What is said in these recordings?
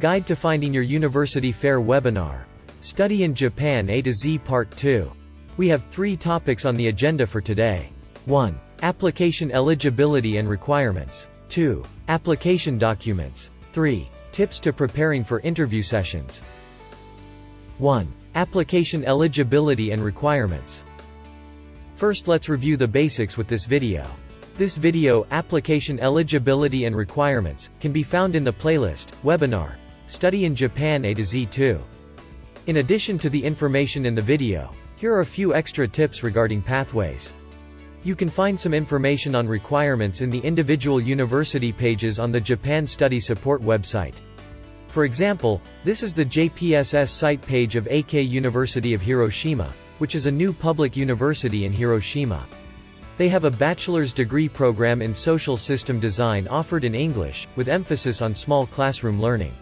Guide to Finding Your University Fair Webinar. Study in Japan A to Z Part 2. We have 3 topics on the agenda for today. 1. Application eligibility and requirements. 2. Application documents. 3. Tips to preparing for interview sessions. 1. Application eligibility and requirements. First, let's review the basics with this video. This video, Application Eligibility and Requirements, can be found in the playlist, Webinar, Study in Japan A to Z 2. In addition to the information in the video, here are a few extra tips regarding pathways. You can find some information on requirements in the individual university pages on the Japan Study Support website. For example, this is the JPSS site page of AK University of Hiroshima, which is a new public university in Hiroshima. They have a bachelor's degree program in social system design offered in English, with emphasis on small classroom learning.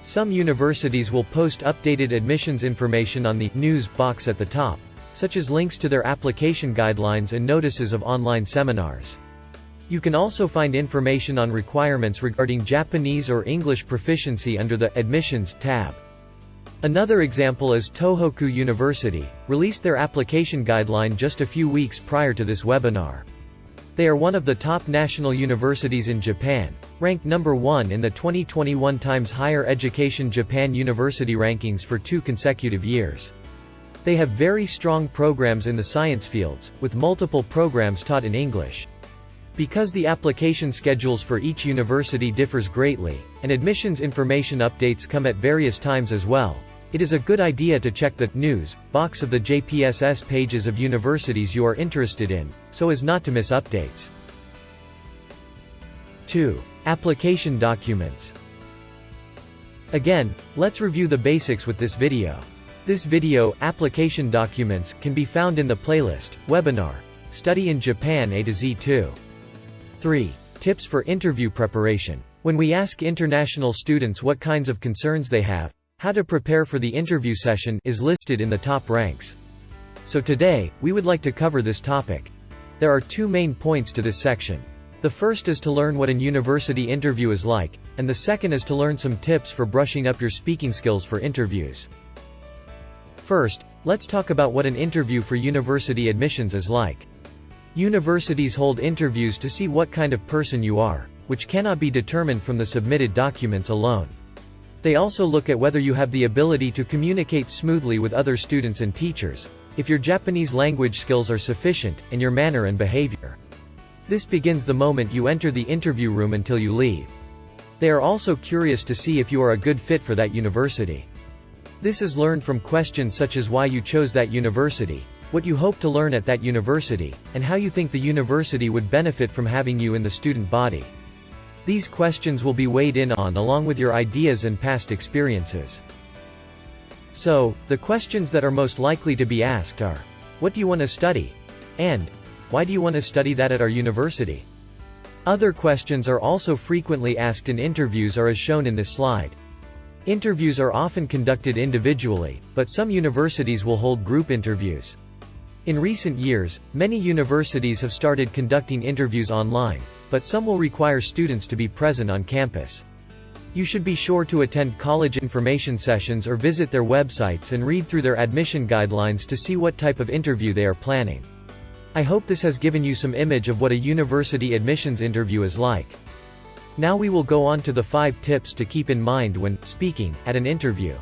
Some universities will post updated admissions information on the news box at the top, such as links to their application guidelines and notices of online seminars. You can also find information on requirements regarding Japanese or English proficiency under the Admissions tab. Another example is Tohoku University, released their application guideline just a few weeks prior to this webinar. They are one of the top national universities in Japan, ranked number 1 in the 2021 Times Higher Education Japan University Rankings for 2 consecutive years. They have very strong programs in the science fields, with multiple programs taught in English. Because the application schedules for each university differs greatly, and admissions information updates come at various times as well, it is a good idea to check the news box of the JPSS pages of universities you are interested in, so as not to miss updates. 2. Application documents. Again, let's review the basics with this video. This video, Application Documents, can be found in the playlist, Webinar, Study in Japan A to Z 2. 3. Tips for interview preparation. When we ask international students what kinds of concerns they have, how to prepare for the interview session is listed in the top ranks. So today, we would like to cover this topic. There are 2 main points to this section. The first is to learn what an university interview is like, and the second is to learn some tips for brushing up your speaking skills for interviews. First, let's talk about what an interview for university admissions is like. Universities hold interviews to see what kind of person you are, which cannot be determined from the submitted documents alone. They also look at whether you have the ability to communicate smoothly with other students and teachers, if your Japanese language skills are sufficient, and your manner and behavior. This begins the moment you enter the interview room until you leave. They are also curious to see if you are a good fit for that university. This is learned from questions such as why you chose that university, what you hope to learn at that university, and how you think the university would benefit from having you in the student body. These questions will be weighed in on along with your ideas and past experiences. So, the questions that are most likely to be asked are, what do you want to study? And, why do you want to study that at our university? Other questions are also frequently asked in interviews are as shown in this slide. Interviews are often conducted individually, but some universities will hold group interviews. In recent years, many universities have started conducting interviews online, but some will require students to be present on campus. You should be sure to attend college information sessions or visit their websites and read through their admission guidelines to see what type of interview they are planning. I hope this has given you some image of what a university admissions interview is like. Now we will go on to the 5 tips to keep in mind when speaking at an interview.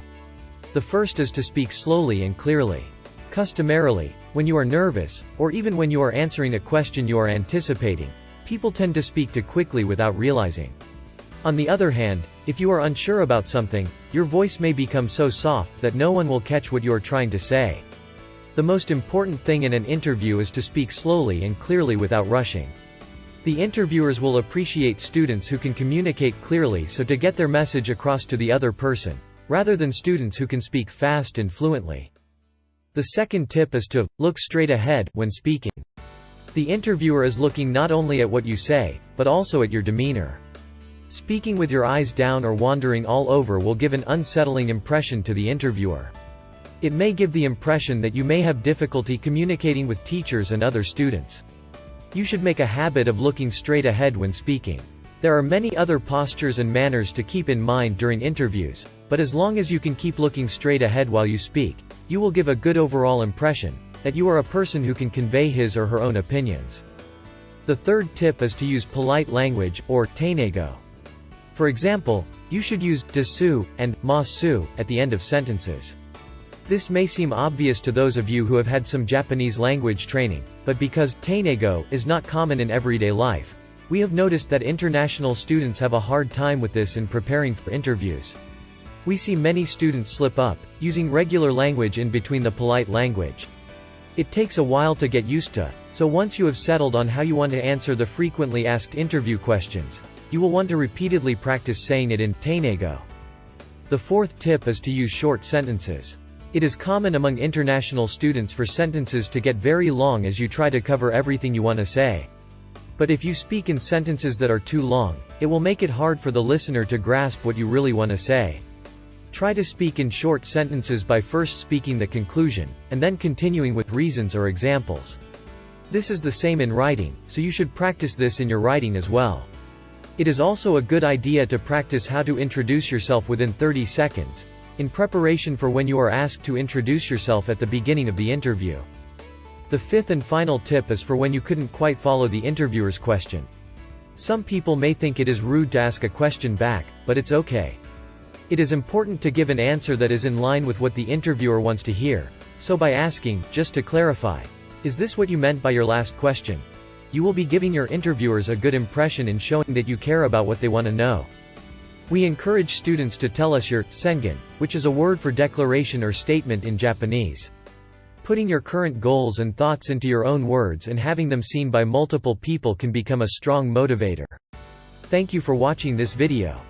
The first is to speak slowly and clearly. Customarily, when you are nervous, or even when you are answering a question you are anticipating, people tend to speak too quickly without realizing. On the other hand, if you are unsure about something, your voice may become so soft that no one will catch what you are trying to say. The most important thing in an interview is to speak slowly and clearly without rushing. The interviewers will appreciate students who can communicate clearly so to get their message across to the other person, rather than students who can speak fast and fluently. The second tip is to look straight ahead when speaking. The interviewer is looking not only at what you say, but also at your demeanor. Speaking with your eyes down or wandering all over will give an unsettling impression to the interviewer. It may give the impression that you may have difficulty communicating with teachers and other students. You should make a habit of looking straight ahead when speaking. There are many other postures and manners to keep in mind during interviews, but as long as you can keep looking straight ahead while you speak, you will give a good overall impression that you are a person who can convey his or her own opinions. The third tip is to use polite language, or teinego. For example, you should use desu and masu at the end of sentences. This may seem obvious to those of you who have had some Japanese language training, but because teinego is not common in everyday life, we have noticed that international students have a hard time with this in preparing for interviews. We see many students slip up, using regular language in between the polite language. It takes a while to get used to, so once you have settled on how you want to answer the frequently asked interview questions, you will want to repeatedly practice saying it in teinego. The fourth tip is to use short sentences. It is common among international students for sentences to get very long as you try to cover everything you want to say. But if you speak in sentences that are too long, it will make it hard for the listener to grasp what you really want to say. Try to speak in short sentences by first speaking the conclusion, and then continuing with reasons or examples. This is the same in writing, so you should practice this in your writing as well. It is also a good idea to practice how to introduce yourself within 30 seconds, in preparation for when you are asked to introduce yourself at the beginning of the interview. The fifth and final tip is for when you couldn't quite follow the interviewer's question. Some people may think it is rude to ask a question back, but it's okay. It is important to give an answer that is in line with what the interviewer wants to hear, so by asking, just to clarify, "Is this what you meant by your last question?" you will be giving your interviewers a good impression in showing that you care about what they want to know. We encourage students to tell us your sengen, which is a word for declaration or statement in Japanese. Putting your current goals and thoughts into your own words and having them seen by multiple people can become a strong motivator. Thank you for watching this video.